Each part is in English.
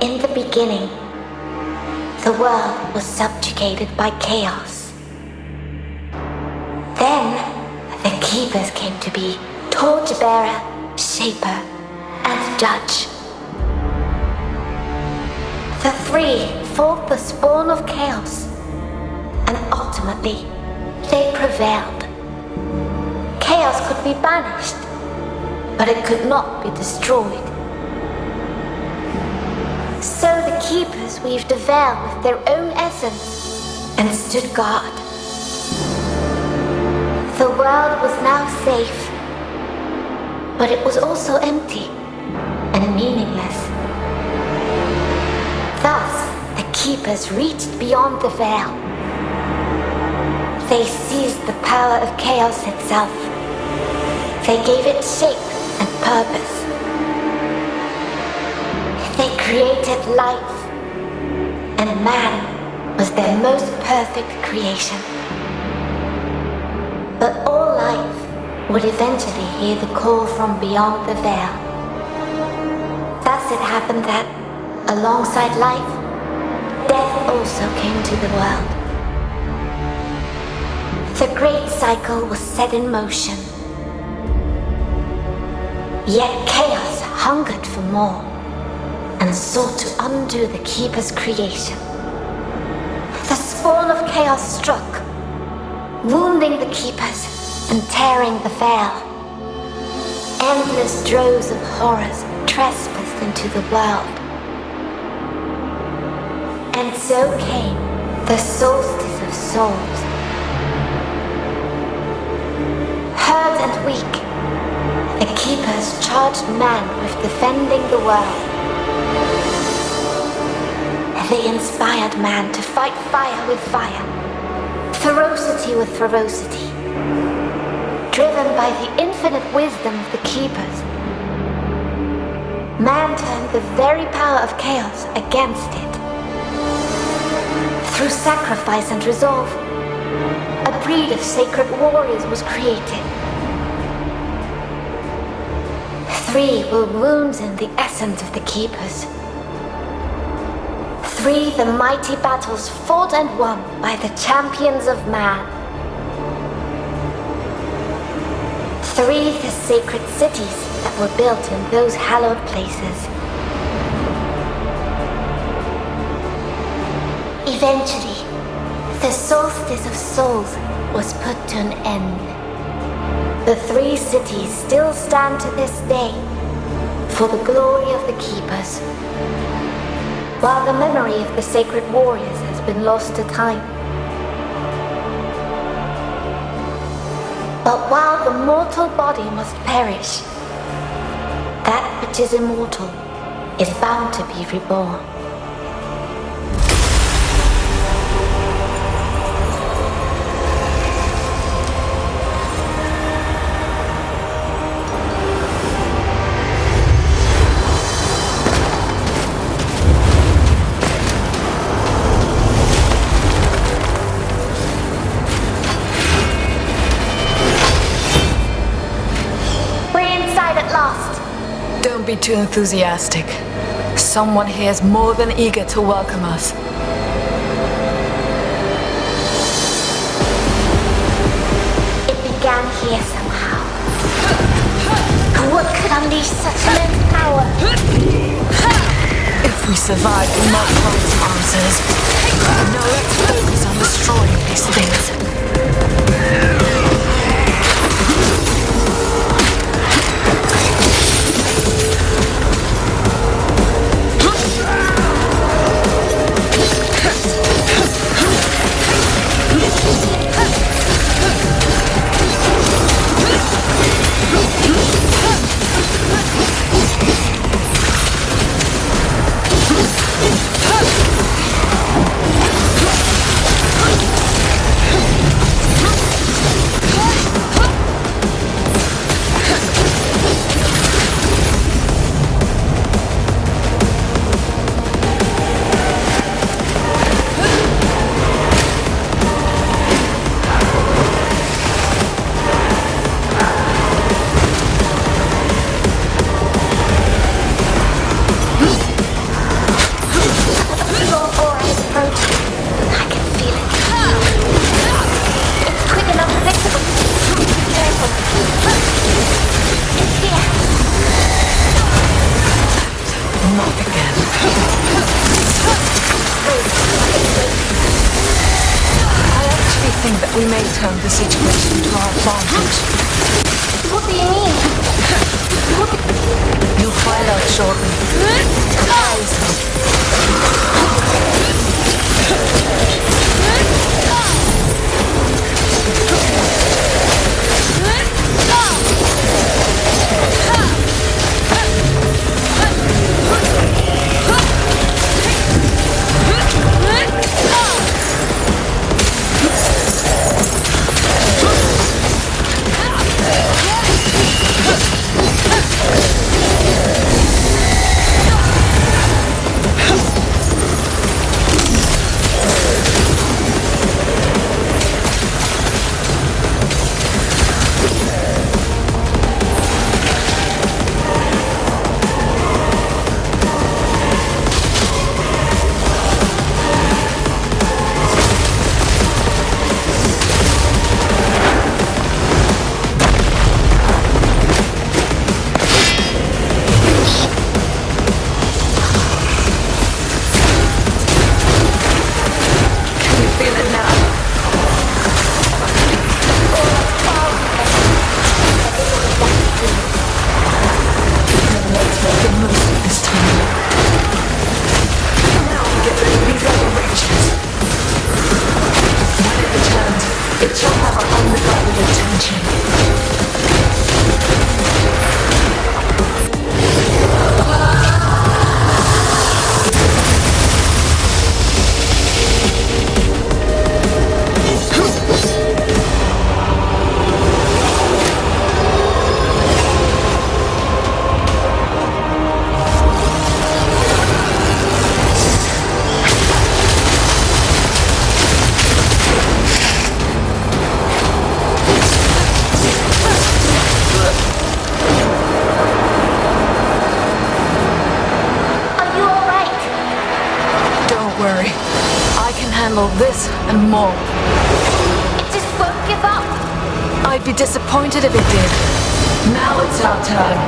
In the beginning, the world was subjugated by chaos. Then, the Keepers came to be torchbearer, shaper, and judge. The three fought the spawn of chaos, and ultimately, they prevailed. Chaos could be banished, but it could not be destroyed. So the Keepers weaved a veil with their own essence and stood guard. The world was now safe, but it was also empty and meaningless. Thus, the Keepers reached beyond the veil. They seized the power of chaos itself. They gave it shape and purpose. They created life, and man was their most perfect creation. But all life would eventually hear the call from beyond the veil. Thus it happened that, alongside life, death also came to the world. The great cycle was set in motion. Yet chaos hungered for more and sought to undo the Keeper's creation. The spawn of chaos struck, wounding the Keepers and tearing the veil. Endless droves of horrors trespassed into the world. And so came the solstice of souls. Hurt and weak, the Keepers charged man with defending the world. They inspired man to fight fire with fire, ferocity with ferocity. Driven by the infinite wisdom of the Keepers, man turned the very power of chaos against it. Through sacrifice and resolve, a breed of sacred warriors was created. 3 were wounds in the essence of the Keepers. 3 the mighty battles fought and won by the champions of man. 3 the sacred cities that were built in those hallowed places. Eventually, the solstice of souls was put to an end. The 3 cities still stand to this day for the glory of the Keepers, while the memory of the sacred warriors has been lost to time. But while the mortal body must perish, that which is immortal is bound to be reborn. Don't be too enthusiastic. Someone here is more than eager to welcome us. It began here somehow. What could unleash such immense power? If we survive, we might find some answers. No, let's focus on destroying these things. we may turn the situation to our advantage. What do you mean? You'll find out shortly. Prepare yourself. Handle this and more. It just won't give up. I'd be disappointed if it did. Now it's our turn.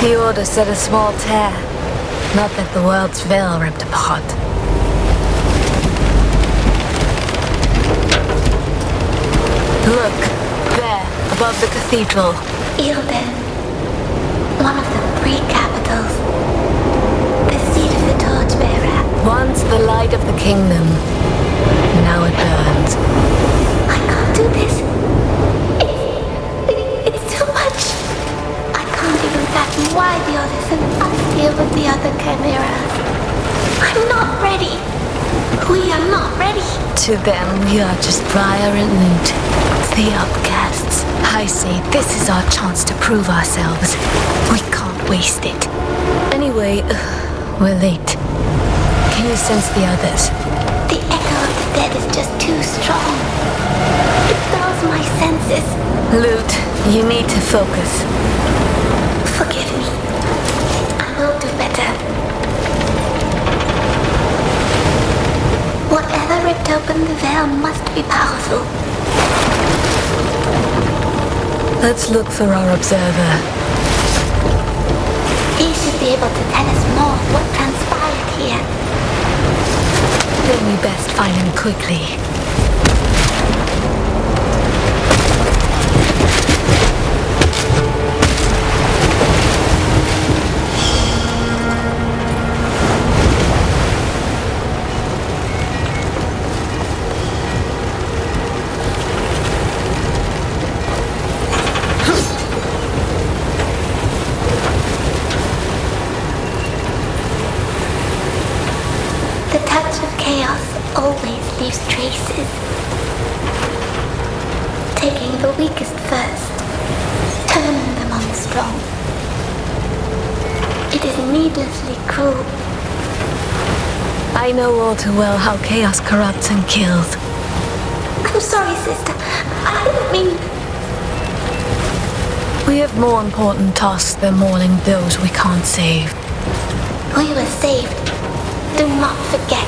The Order set a small tear, not that the world's veil ripped apart. Look, there, above the cathedral. Ilden, one of the three capitals. The seat of the torchbearer. Once the light of the kingdom, now it burns. I can't do this. It's too much. I can't even fathom why the Order sent us here with the other chimeras. I'm not ready. We are not ready. To them, we are just Briar and Loot, the outcasts. I say this is our chance to prove ourselves. We can't waste it. Anyway, we're late. Can you sense the others? The echo of the dead is just too strong. It dulls my senses. Loot, you need to focus. Forgive me. I will do better. Whatever ripped open the veil must be powerful. Let's look for our observer. He should be able to tell us more of what transpired here. Then we best find him quickly. its traces. Taking the weakest first, turning them on the strong. It is needlessly cruel. I know all too well how chaos corrupts and kills. I'm sorry, sister. I didn't mean... We have more important tasks than mourning those we can't save. We were saved. Do not forget.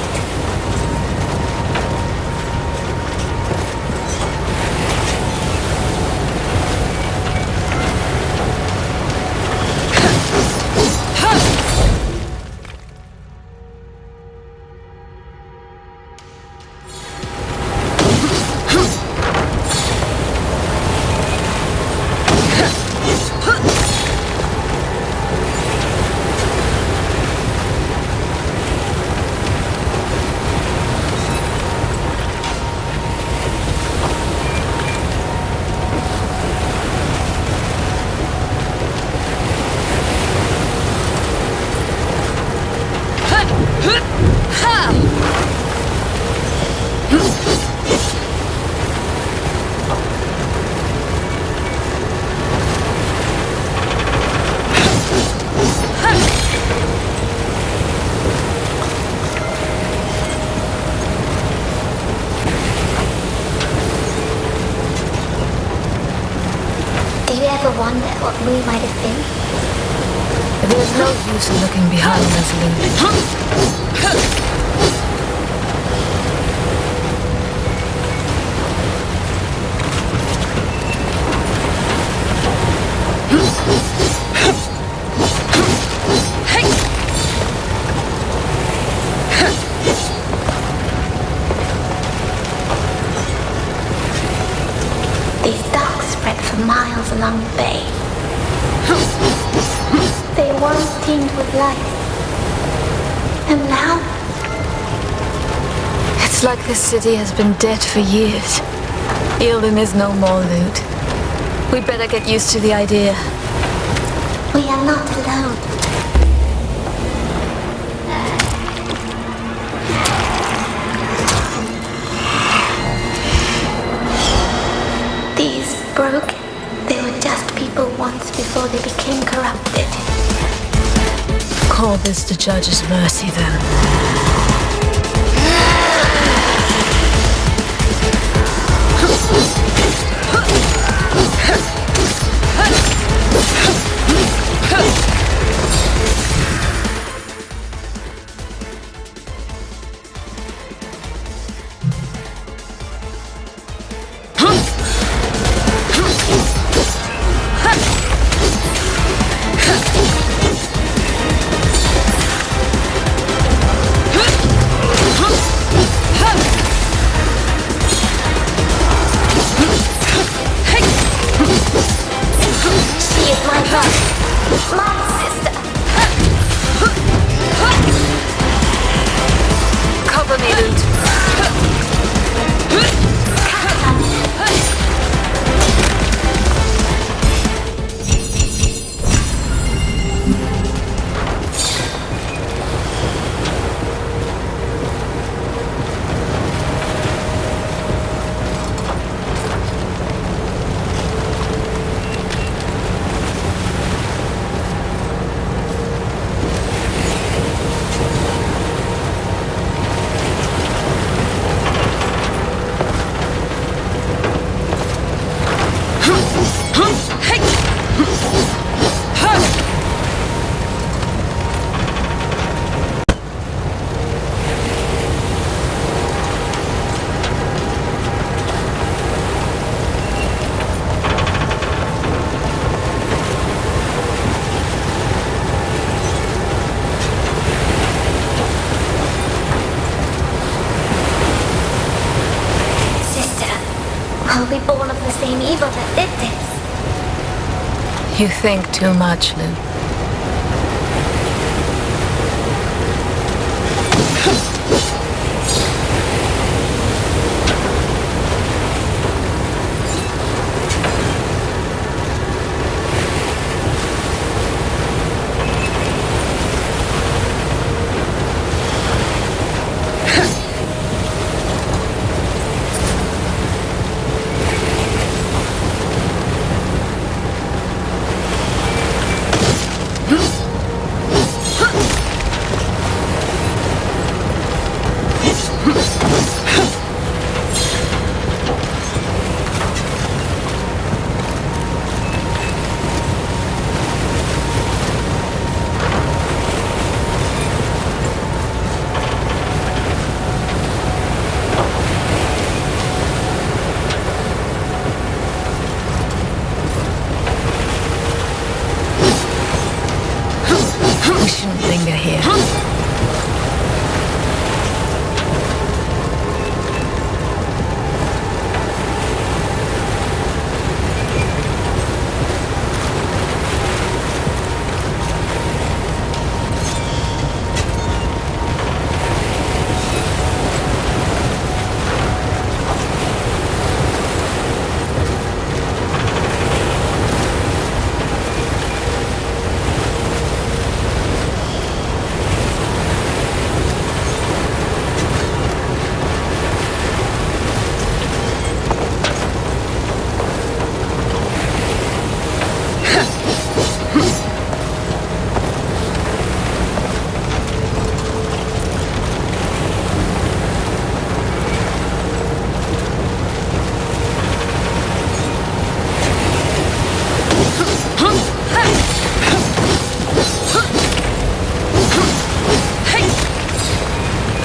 Do you ever wonder what we might have been? There's no use in looking behind us, Link. These docks spread for miles along the bay. They once teemed with life. And now? It's like this city has been dead for years. Eildon is no more, Lute. We'd better get used to the idea. We are not alone. These broke. They were just people once before they became corrupted. Call this the Judge's mercy, then. We'll be born of the same evil that did this. You think too much, Lute.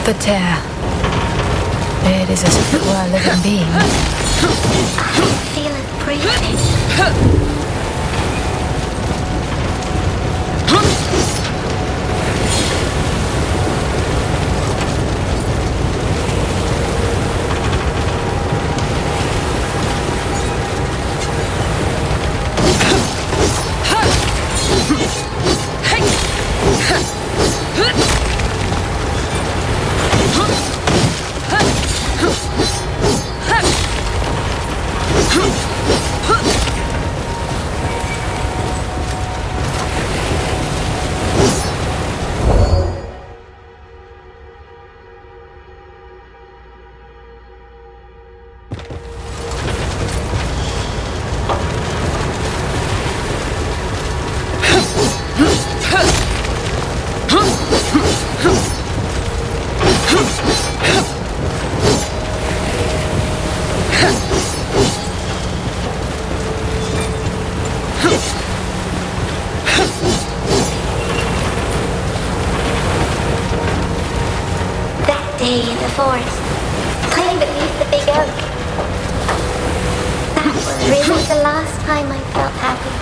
The tear. It is as if it were a living being. I feel it breathing. Day in the forest, playing beneath the big oak. That was really the last time I felt happy.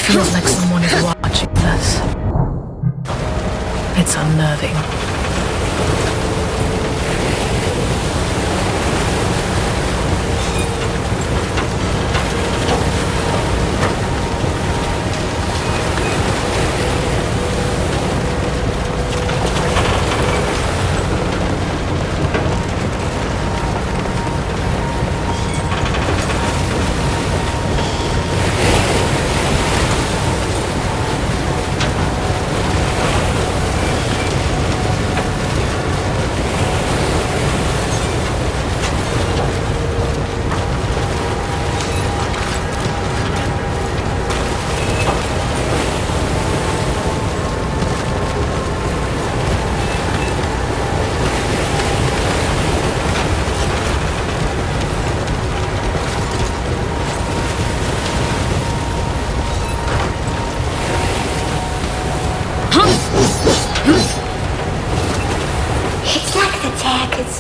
Feels like someone is watching us. It's unnerving.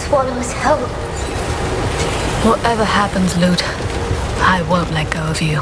Swallows hope. Whatever happens, Lute, I won't let go of you.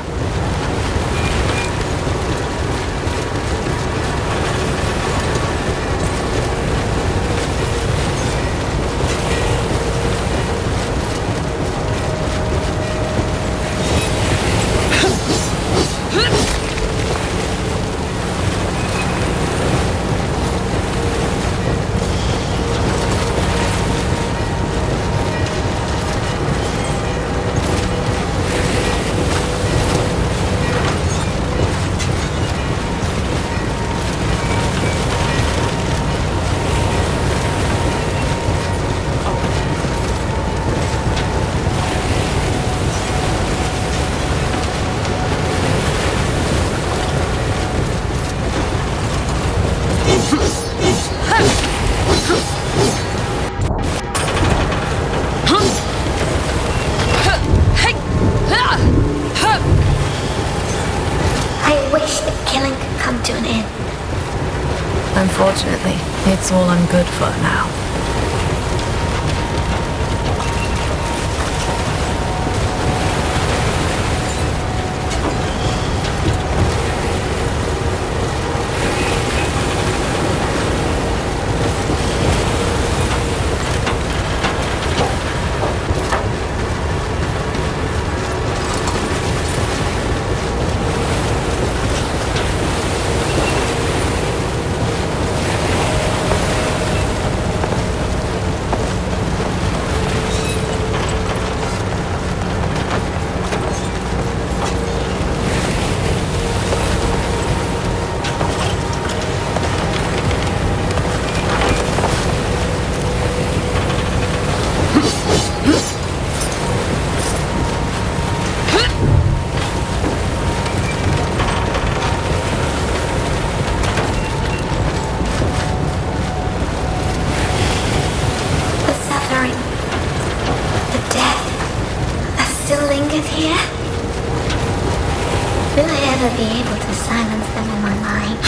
Unfortunately, it's all I'm good for now. figures here? Will I ever be able to silence them in my mind?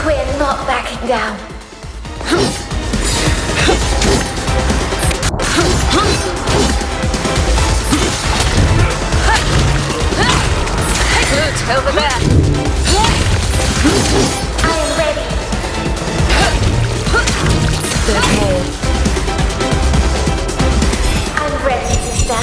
We're not backing down. Good, over there. I am ready. There's more. I'm ready, sister.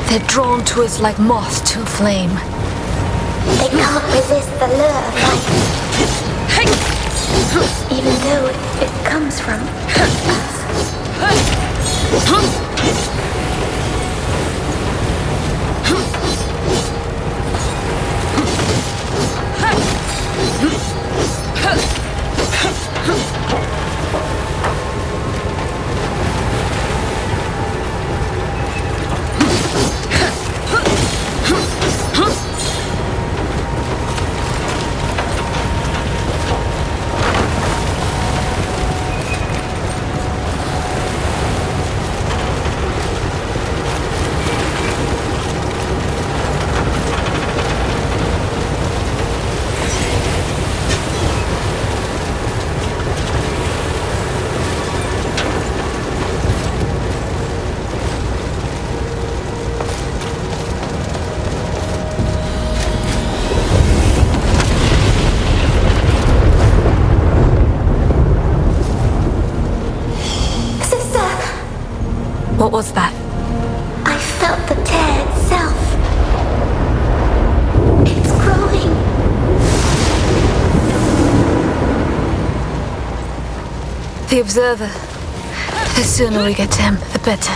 They're drawn to us like moth to a flame. They can't resist the lure of light. Even though it comes from us. What was that? I felt the tear itself. It's growing. The Observer. The sooner we get to him, the better.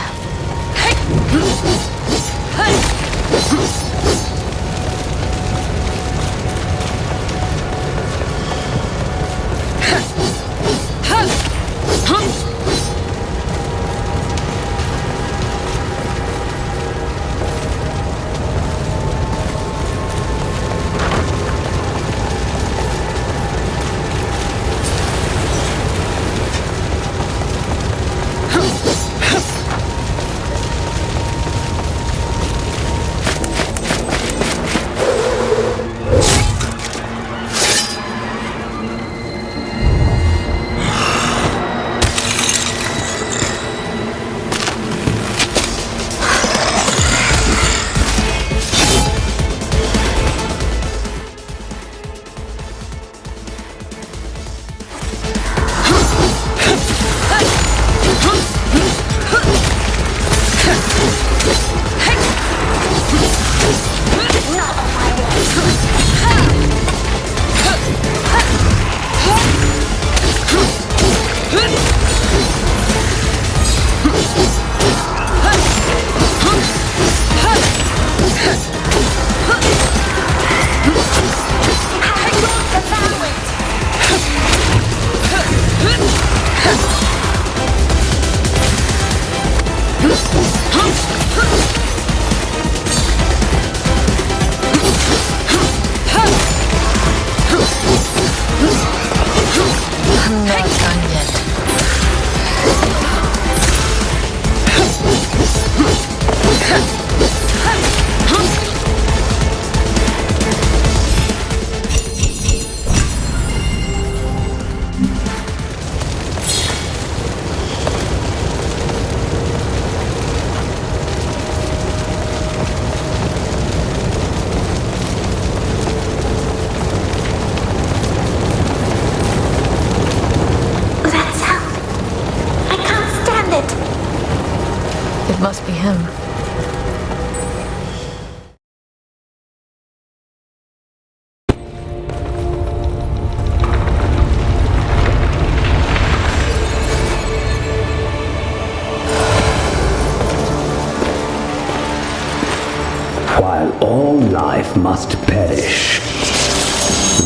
must perish.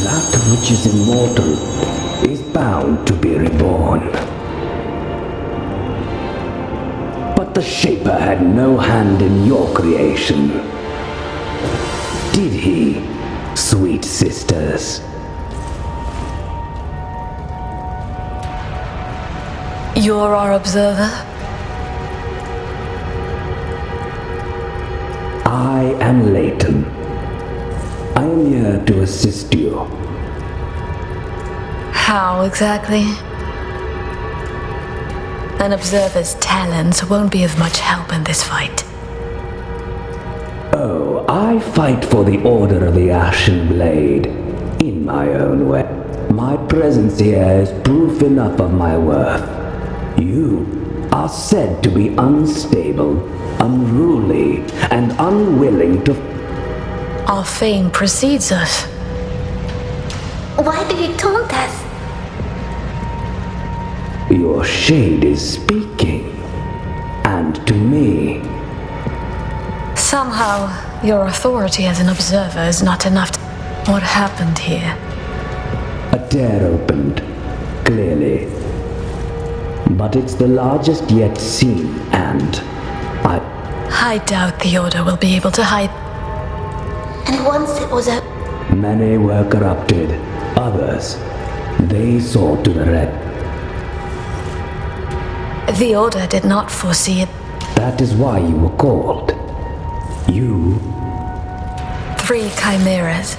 That which is immortal is bound to be reborn. But the Shaper had no hand in your creation. Did he, sweet sisters? You're our observer? I am Leighton. I am here to assist you. How exactly? An observer's talents won't be of much help in this fight. Oh, I fight for the Order of the Ashen Blade in my own way. My presence here is proof enough of my worth. You are said to be unstable, unruly, and unwilling to... Our fame precedes us. Why do you taunt us? Your shade is speaking. And to me. Somehow, your authority as an observer is not enough to... What happened here? A tear opened, clearly. But it's the largest yet seen, and I doubt the Order will be able to hide. And once it was a... Many were corrupted. Others, they saw to the red. The Order did not foresee it. That is why you were called. You... 3 chimeras.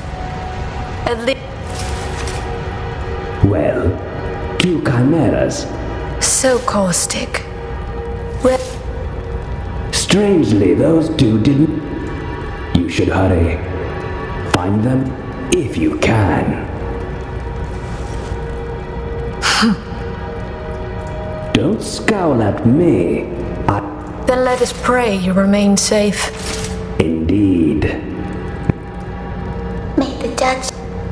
At least... Well, 2 chimeras. So caustic. Strangely, those 2 didn't... You should hurry. Find them if you can. Don't scowl at me. Then let us pray you remain safe. Indeed. May the judge...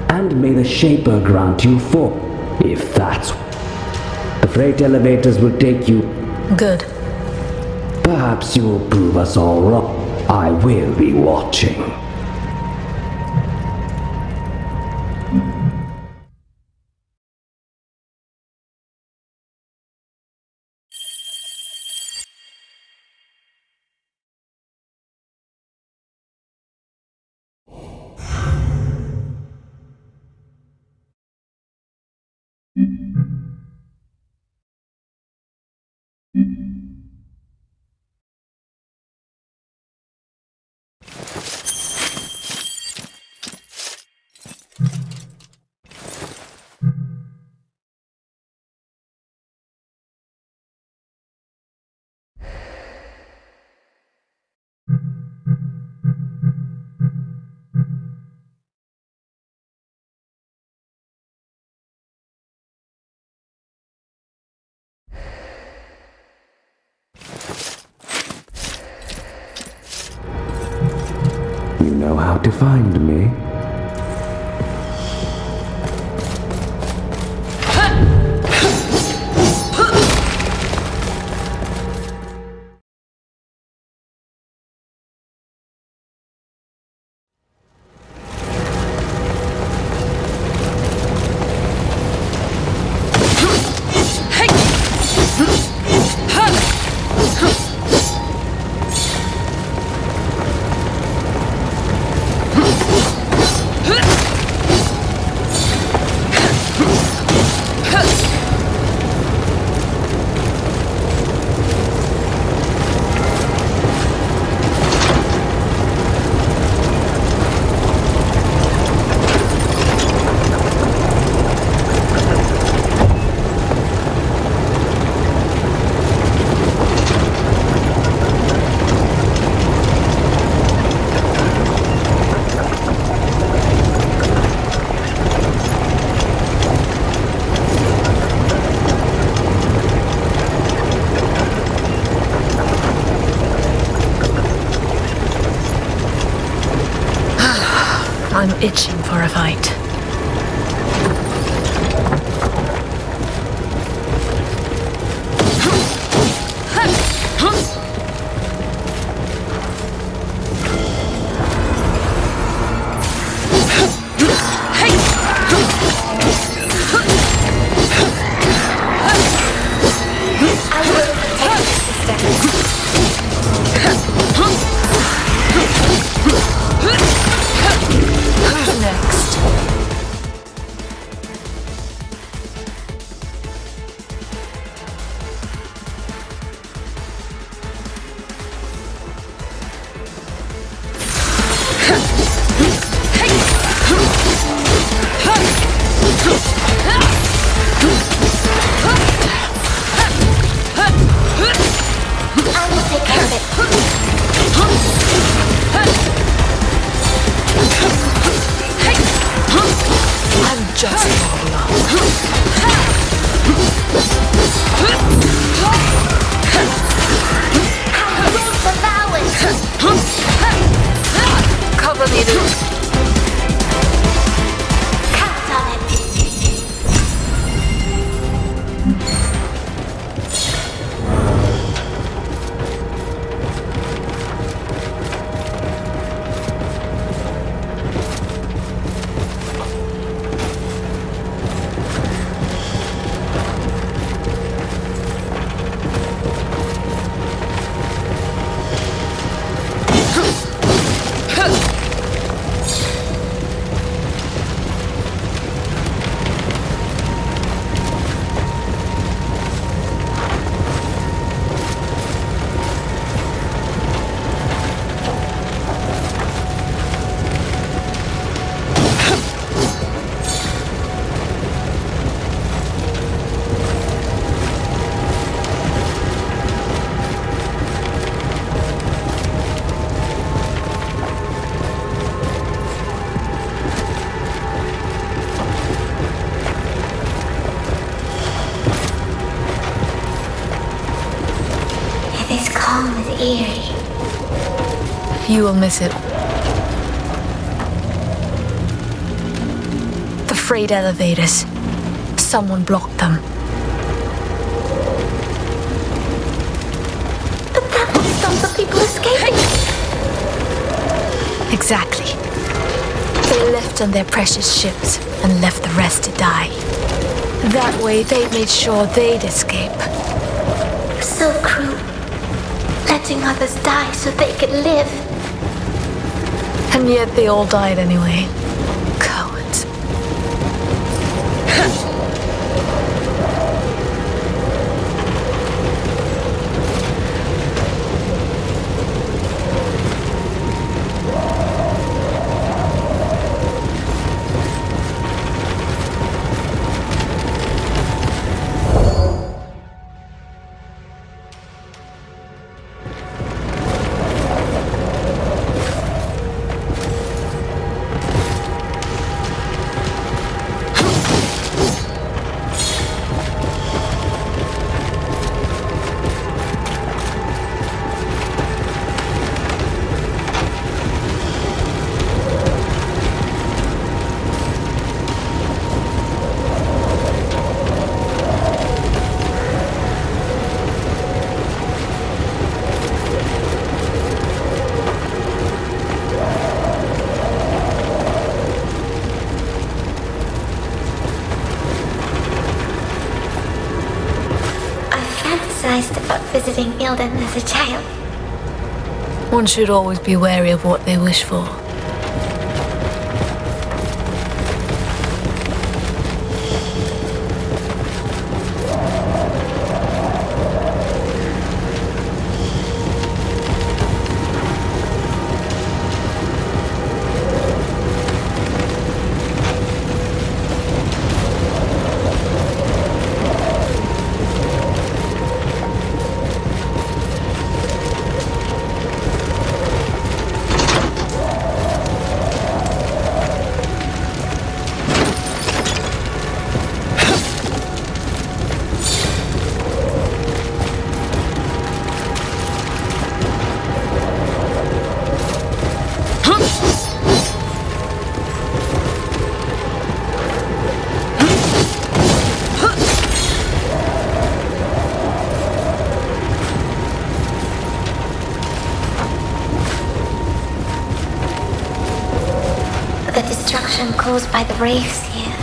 And may the Shaper grant you for, if that's... The freight elevators will take you. Good. Perhaps you will prove us all wrong. I will be watching. You know how to find me. I'm itching for a fight. just follow. Cover me, dude. Count on it. This calm is eerie. You will miss it. The freight elevators. Someone blocked them. But that will stop the people escaping. Exactly. They left on their precious ships and left the rest to die. That way they made sure they'd escape. So cruel. Letting others die so they could live. And yet they all died anyway. Cowards. About visiting Ilden as a child. One should always be wary of what they wish for. The destruction caused by the Wraiths here.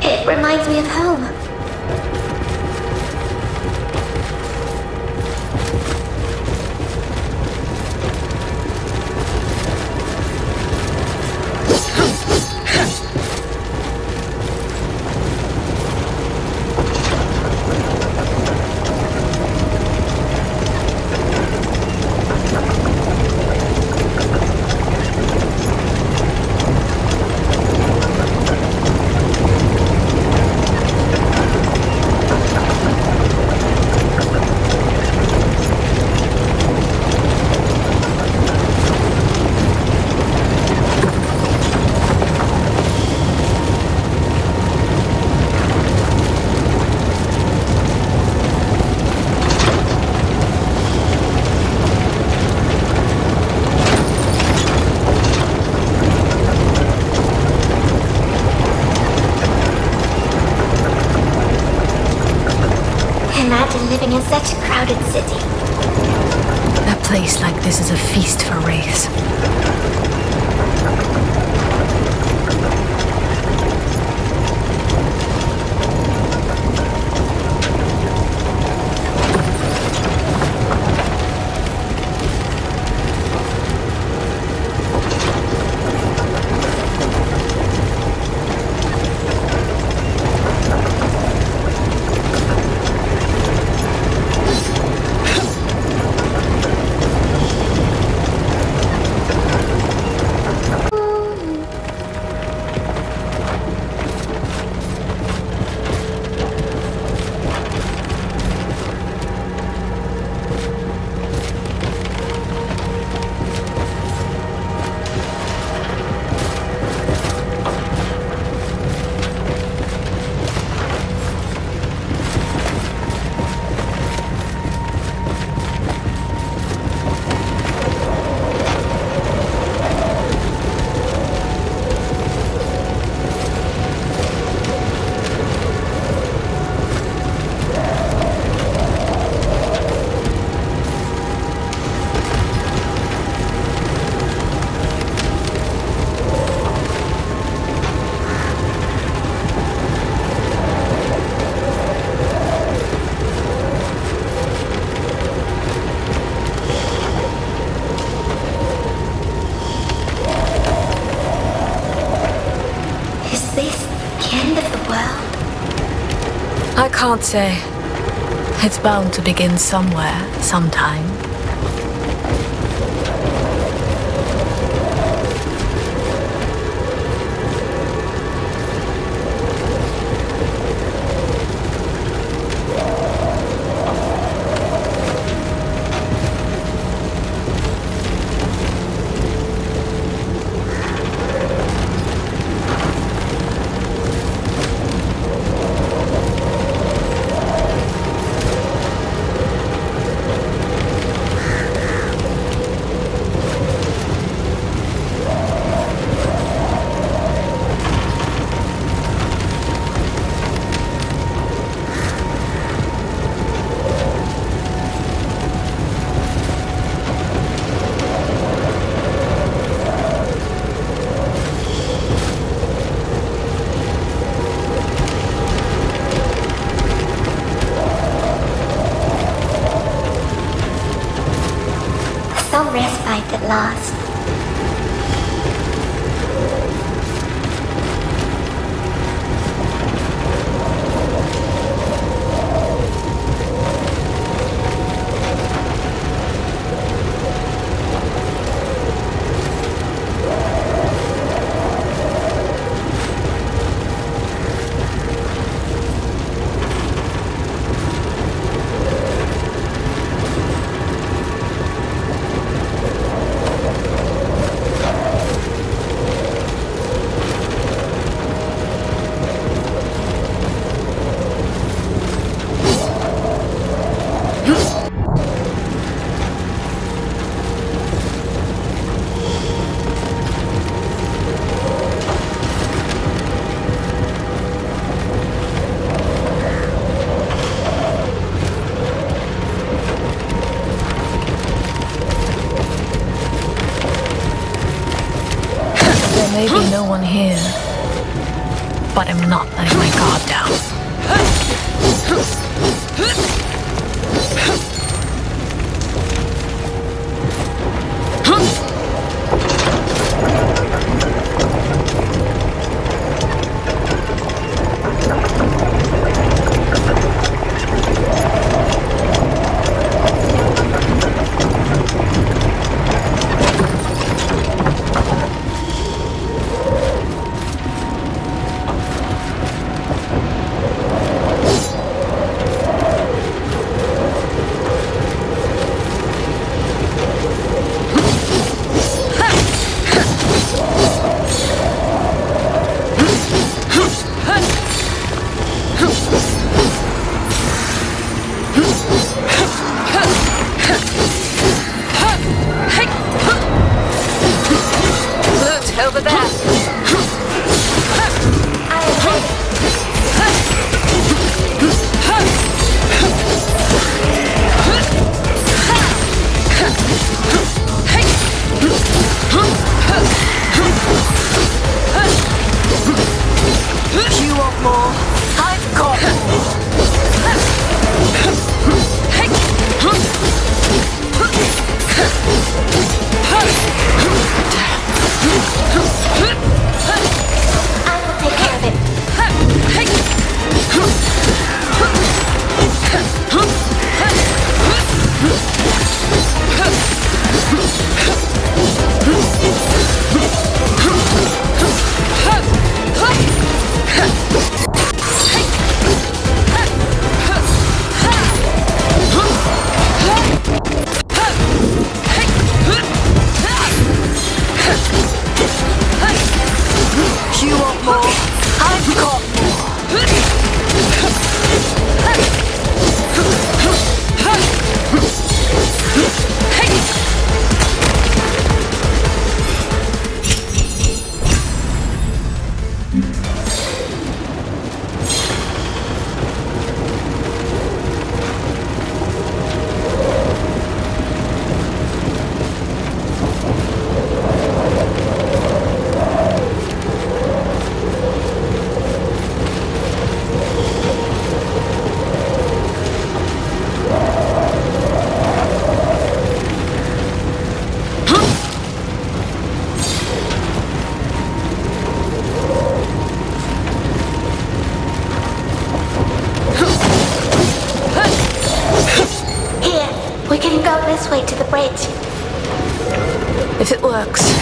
It reminds me of home. imagine living in such a crowded city. A place like this is a feast for wraiths. I can't say. It's bound to begin somewhere, sometime. Some respite at last. There may be no one here, but I'm not letting my guard down. want more? I've got more. I will take care of it. You want more? I've got We can go this way to the bridge. if it works.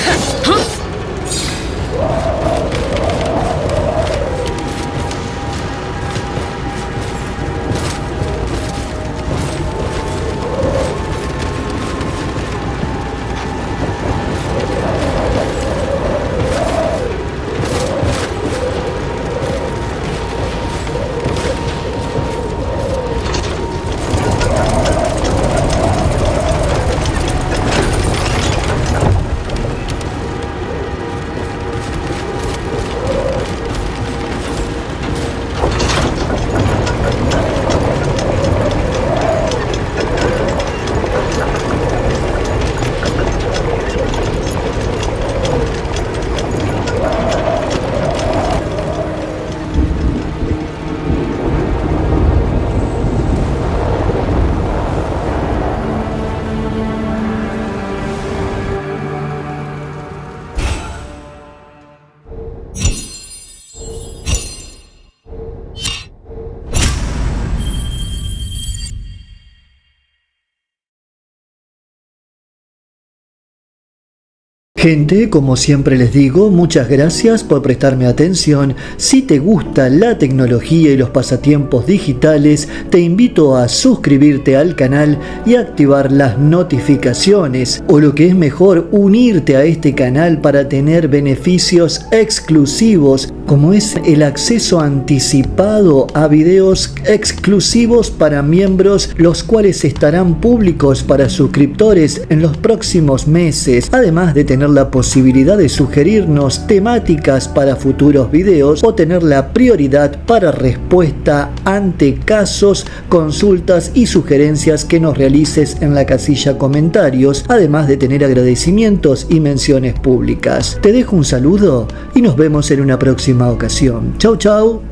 Gente, como siempre les digo, muchas gracias por prestarme atención. Si te gusta la tecnología y los pasatiempos digitales, te invito a suscribirte al canal y activar las notificaciones, o lo que es mejor, unirte a este canal para tener beneficios exclusivos, como es el acceso anticipado a videos exclusivos para miembros, los cuales estarán públicos para suscriptores en los próximos meses, además de tener la posibilidad de sugerirnos temáticas para futuros videos o tener la prioridad para respuesta ante casos, consultas y sugerencias que nos realices en la casilla comentarios, además de tener agradecimientos y menciones públicas. Te dejo un saludo y nos vemos en una próxima ocasión. Chau chau.